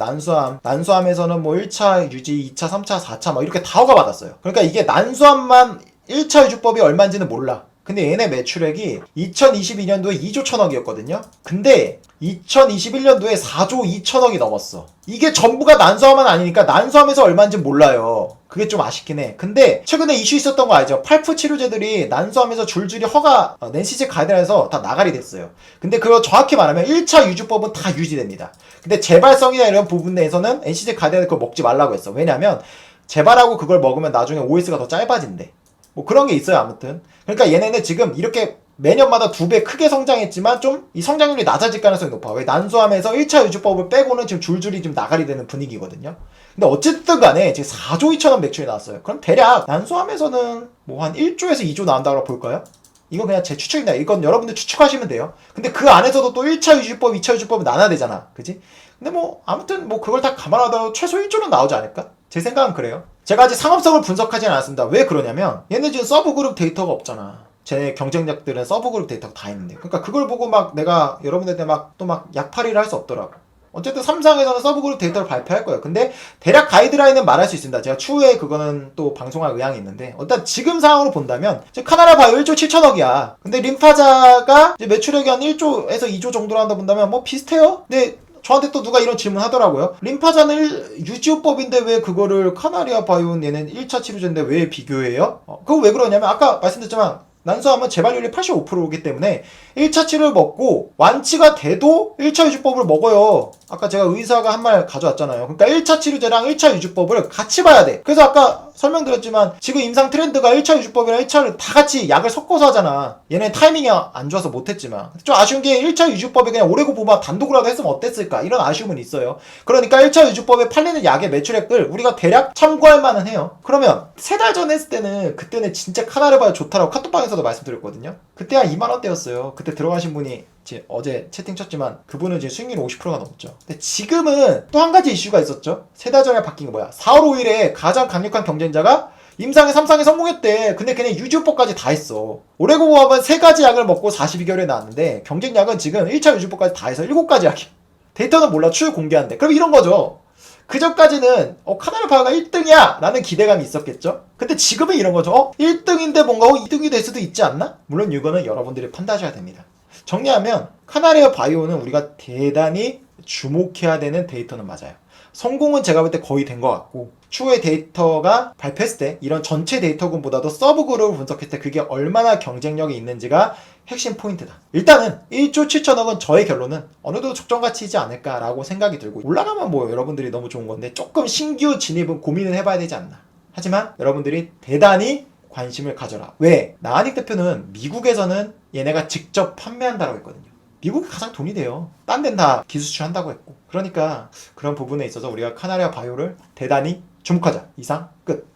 난소암에서는 뭐 1차 유지, 2차, 3차, 4차 막 이렇게 다 허가받았어요. 그러니까 이게 난소암만 1차 유주법이 얼마인지는 몰라. 근데 얘네 매출액이 2022년도에 2조 1천억이었거든요. 근데 2021년도에 4조 2천억이 넘었어. 이게 전부가 난소암은 아니니까 난소암에서 얼마인지 몰라요. 그게 좀 아쉽긴 해. 근데 최근에 이슈 있었던 거 알죠? 팔프 치료제들이 난소암에서 줄줄이 허가 NCC 가이드라인에서 다 나가리 됐어요. 근데 그거 정확히 말하면 1차 유주법은 다 유지됩니다. 근데 재발성이나 이런 부분에서는 NCC 가이드라인 그걸 먹지 말라고 했어. 왜냐면 재발하고 그걸 먹으면 나중에 OS가 더 짧아진대. 뭐 그런 게 있어요. 아무튼 그러니까 얘네는 지금 이렇게 매년마다 2배 크게 성장했지만 좀 이 성장률이 낮아질 가능성이 높아. 왜? 난소암에서 1차 유주법을 빼고는 지금 줄줄이 좀 나가리 되는 분위기거든요. 근데 어쨌든 간에 지금 4조 2천억 매출이 나왔어요. 그럼 대략 난소암에서는 뭐 한 1조에서 2조 나온다고 볼까요? 이건 그냥 제 추측입니다. 이건 여러분들 추측하시면 돼요. 근데 그 안에서도 또 1차 유주법, 2차 유주법이 나눠야 되잖아. 그지? 근데 뭐 아무튼 뭐 그걸 다 감안하더라도 최소 1조는 나오지 않을까? 제 생각은 그래요. 제가 아직 상업성을 분석하지는 않았습니다. 왜 그러냐면 얘네 지금 서브그룹 데이터가 없잖아. 제 경쟁작들은 서브그룹 데이터가 다 있는데. 그러니까 그걸 보고 막 내가 여러분들한테 막 또 막 약팔이를 할 수 없더라고. 어쨌든 3상에서는 서브그룹 데이터를 발표할 거예요. 근데 대략 가이드라인은 말할 수 있습니다. 제가 추후에 그거는 또 방송할 의향이 있는데 일단 지금 상황으로 본다면 지금 카나라 바이오 1조 7천억이야. 근데 림파자가 이제 매출액이 한 1조에서 2조 정도로 한다 본다면 뭐 비슷해요. 근데 저한테 또 누가 이런 질문 하더라고요. 림파자는 유지호법인데 왜 그거를 카나리아 바이오는 얘는 1차 치료제인데 왜 비교해요? 그거 왜 그러냐면 아까 말씀드렸지만 난소암은 재발률이 85%이기 때문에 1차 치료를 먹고 완치가 돼도 1차 유주법을 먹어요. 아까 제가 의사가 한 말 가져왔잖아요. 그러니까 1차 치료제랑 1차 유주법을 같이 봐야 돼. 그래서 아까 설명드렸지만 지금 임상 트렌드가 1차 유주법이랑 1차를 다 같이 약을 섞어서 하잖아. 얘네 타이밍이 안 좋아서 못했지만 좀 아쉬운 게 1차 유주법이 그냥 오레고보마 단독으로라도 했으면 어땠을까 이런 아쉬움은 있어요. 그러니까 1차 유주법에 팔리는 약의 매출액을 우리가 대략 참고할 만은 해요. 그러면 3달 전에 했을 때는 그때는 진짜 카나르바이오 좋다라고 카톡방에서도 말씀드렸거든요. 그때 한 2만원대였어요. 그때 들어가신 분이 어제 채팅 쳤지만 그분은 지금 수익률이 50%가 넘었죠. 근데 지금은 또 한 가지 이슈가 있었죠. 3달 전에 바뀐 게 뭐야? 4월 5일에 가장 강력한 경쟁자가 임상에 3상에 성공했대. 근데 걔네 유주법까지 다 했어. 오레고보암은 3가지 약을 먹고 42개월에 나왔는데 경쟁약은 지금 1차 유주법까지 다 해서 7가지 약이. 데이터는 몰라. 추후 공개한대. 그럼 이런 거죠. 그전까지는 카나르바이오가 1등이야 라는 기대감이 있었겠죠. 근데 지금은 이런 거죠. 1등인데 뭔가 2등이 될 수도 있지 않나? 물론 이거는 여러분들이 판단하셔야 됩니다. 정리하면 카나리아 바이오는 우리가 대단히 주목해야 되는 데이터는 맞아요. 성공은 제가 볼 때 거의 된 것 같고 추후에 데이터가 발표했을 때 이런 전체 데이터군보다도 서브그룹을 분석했을 때 그게 얼마나 경쟁력이 있는지가 핵심 포인트다. 일단은 1조 7천억은 저의 결론은 어느 정도 적정가치이지 않을까라고 생각이 들고 올라가면 뭐 여러분들이 너무 좋은 건데 조금 신규 진입은 고민을 해봐야 되지 않나. 하지만 여러분들이 대단히 관심을 가져라. 왜? 나한익 대표는 미국에서는 얘네가 직접 판매한다고 했거든요. 미국이 가장 돈이 돼요. 딴 데는 다 기수출한다고 했고. 그러니까 그런 부분에 있어서 우리가 카나리아 바이오를 대단히 주목하자. 이상 끝.